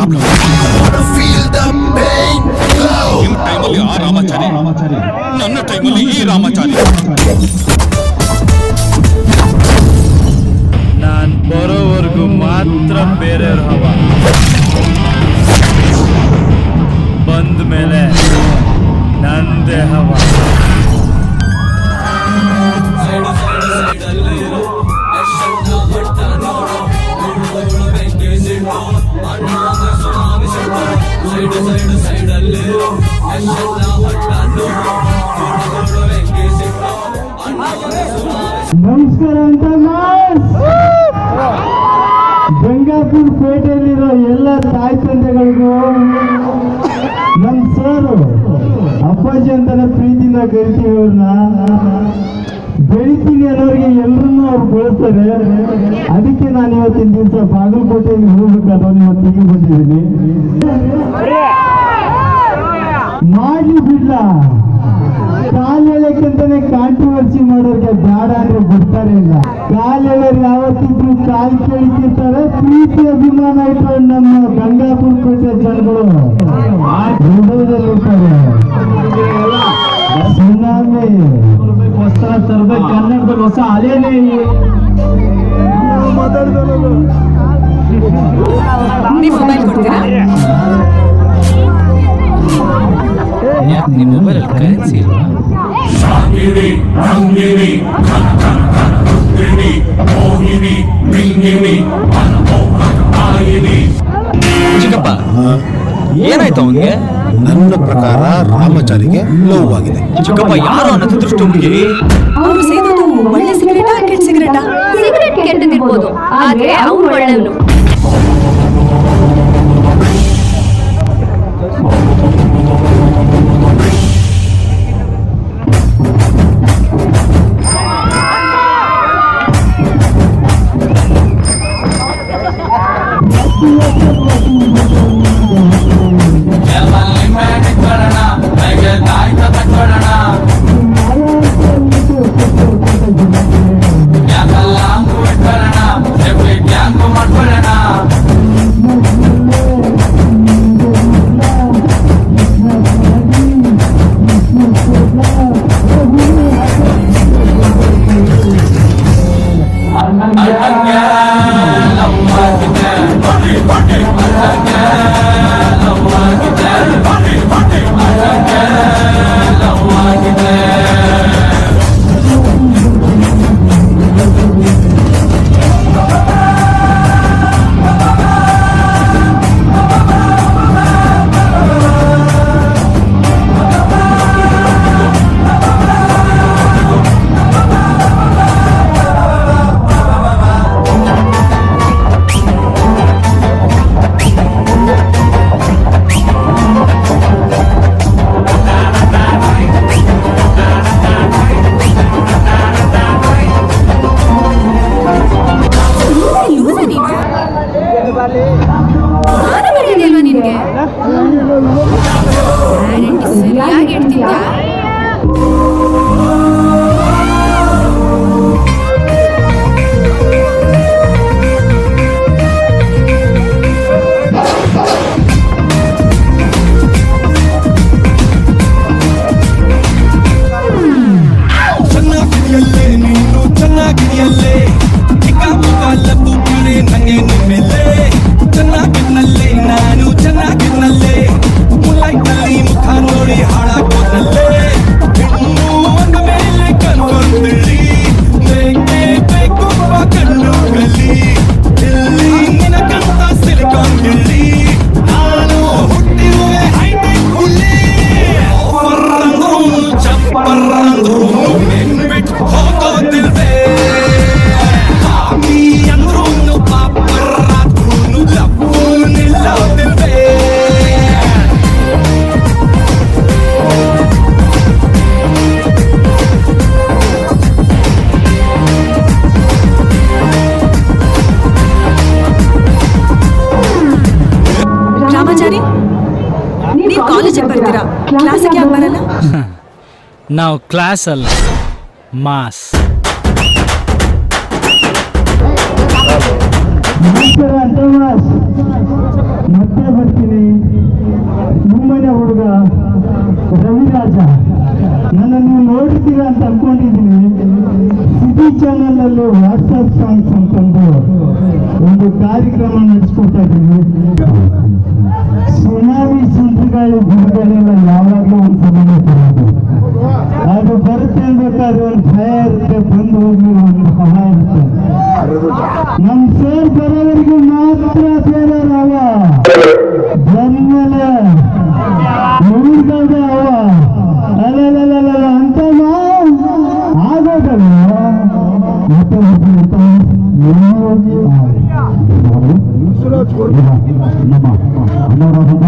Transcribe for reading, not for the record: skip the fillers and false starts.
problem. Feel the pain. ನಿಮ್ಮ ಟೈಮಲ್ಲಿ ಆ ರಾಮಾಚಾರಿ, ನನ್ನ ಟೈಮಲ್ಲಿ ಈ ರಾಮಾಚಾರಿ. ನಾನ್ ಬರೋವರೆಗೂ ಮಾತ್ರ ಬೇರೆಯವ್ರ ಹವ, ಬಂದ ಮೇಲೆ ನಂದೇ ಹವ. ನಮಸ್ಕಾರ ಅಂತ ಗಂಗಾಪುರ ಪೇಟೆಯಲ್ಲಿರೋ ಎಲ್ಲ ತಾಯಿ ತಂದೆಗಳಿಗೂ ನಮ್ಮ ಸರು ಅಪ್ಪಾಜಿ ಅಂತಾನೆ ಪ್ರೀತಿಯಿಂದ ಕರಿತೀವಿ. ಅವ್ರನ್ನ ಬೆಳಿತೀನಿ ಅನ್ನೋರಿಗೆ ಎಲ್ಲರನ್ನೂ ಅವ್ರು ಬೆಳೆಸ್ತಾರೆ. ಅದಕ್ಕೆ ನಾನು ಇವತ್ತಿನ ದಿವಸ ಬಾಗಲಕೋಟೆಯಲ್ಲಿ ಹೋಗ್ಬೇಕಾದ್ರೆ ಇವತ್ತು ಈಗ ಬಂದಿದ್ದೀನಿ. ಮಾಡ್ಲಿ ಬಿಡ್ಲ, ಕಾಲ್ ಎಳೆಕಂತಾನೆ ಕಾಂಟ್ರವರ್ಸಿ ಮಾಡೋರಿಗೆ ಬೇಡ ಅಂದ್ರೆ ಬಿಡ್ತಾರೆ ಇಲ್ಲ. ಕಾಲ್ ಎಳೆಯರು ಯಾವತ್ತಿದ್ರು ಕಾಲ್ ಕೇಳಿರ್ತಾರೆ. ಪ್ರೀತಿ ಅಭಿಮಾನ ಇಟ್ಕೊಂಡು ನಮ್ಮ ಗಂಗಾಪುರ ಪೇಟೆ ಜನಗಳು ಹೃದಯದಲ್ಲಿರ್ತಾರೆ. ಸುನಾಮಿ ವಸ್ತ್ರ ತರಬೇಕು, ಕನ್ನಡದಲ್ಲಿ ಹೊಸ ಅದೇನೇ ಮಾತಾಡ್ತಾರಲ್ಲ. ನೀವು ಮೊಬೈಲ್ ಕೊಡ್ತೀರಾ? ನಿಮ್ಮ ಮೊಬೈಲಲ್ಲಿ ಕರೆನ್ಸಿ ಇಲ್ವಾ? ಚಿಕ್ಕಪ್ಪ, ಏನಾಯ್ತು ಅವನಿಗೆ? ನನ್ನ ಪ್ರಕಾರ ರಾಮಾಚಾರಿಗೆ ಲವ್ ಆಗಿದೆ. ಚಿಕ್ಕಪ್ಪ, ಯಾರು ಅನ್ನೋದು ದೃಷ್ಟಿ ಹುಡುಗಿ? ಅವ್ರು ಸೇದೋದು ಒಳ್ಳೆ ಸಿಗರೇಟಾ ಕೆಟ್ಟ ಸಿಗರೇಟಾ? ಸಿಗರೇಟ್ ಕೆಟ್ಟದಿರ್ಬೋದು, ಆದ್ರೆ ಅವ್ನು ಒಳ್ಳೆಯವನು. ಕ್ಲಾಸಿಗೆ ಯಾಕೆ ಬರಲ್ಲ? ನಾವು ಕ್ಲಾಸ್ ಅಲ್ಲ, ಮಾಸ್. ಮತ್ತೆ ಚಾನೆಲ್ ಅಲ್ಲಿ ವಾಟ್ಸಪ್ ಸಾಂಗ್ಸ್ ಅಂತಂದು ಒಂದು ಕಾರ್ಯಕ್ರಮ ನಡೆಸ್ಕೊಡ್ತಾ ಇದ್ದೀವಿ. ಸುನಾಮಿ ಸುಂದರಗಾಳಿ ಗುರುಗಳೆಲ್ಲ ಯಾವಾಗಲೂ ಒಂದು ಸಮಯ ಬರೋದು, ಅದು ಬರುತ್ತೆ ಅನ್ಬೇಕಾದ್ರೆ ಒಂದು ಭಯ ಇರುತ್ತೆ, ಬಂದು ಹೋಗಿ ಒಂದು ಭಯ ಇರುತ್ತೆ. ನಮ್ ಸೇರ್ ಬರೋವರೆಗೂ ಮಾತ್ರ ಬೇರೆಯವ್ರ ಅವ ಬಂದ್ಮೇಲೆ ಊರ್ಗಡೆ ಅವ ಅಲ್ಲ ಅಂತ ಆಗೋದಲ್ಲ ಮತ್ತೆ ನಮ್ಮ ಅಣ್ಣವರಾದ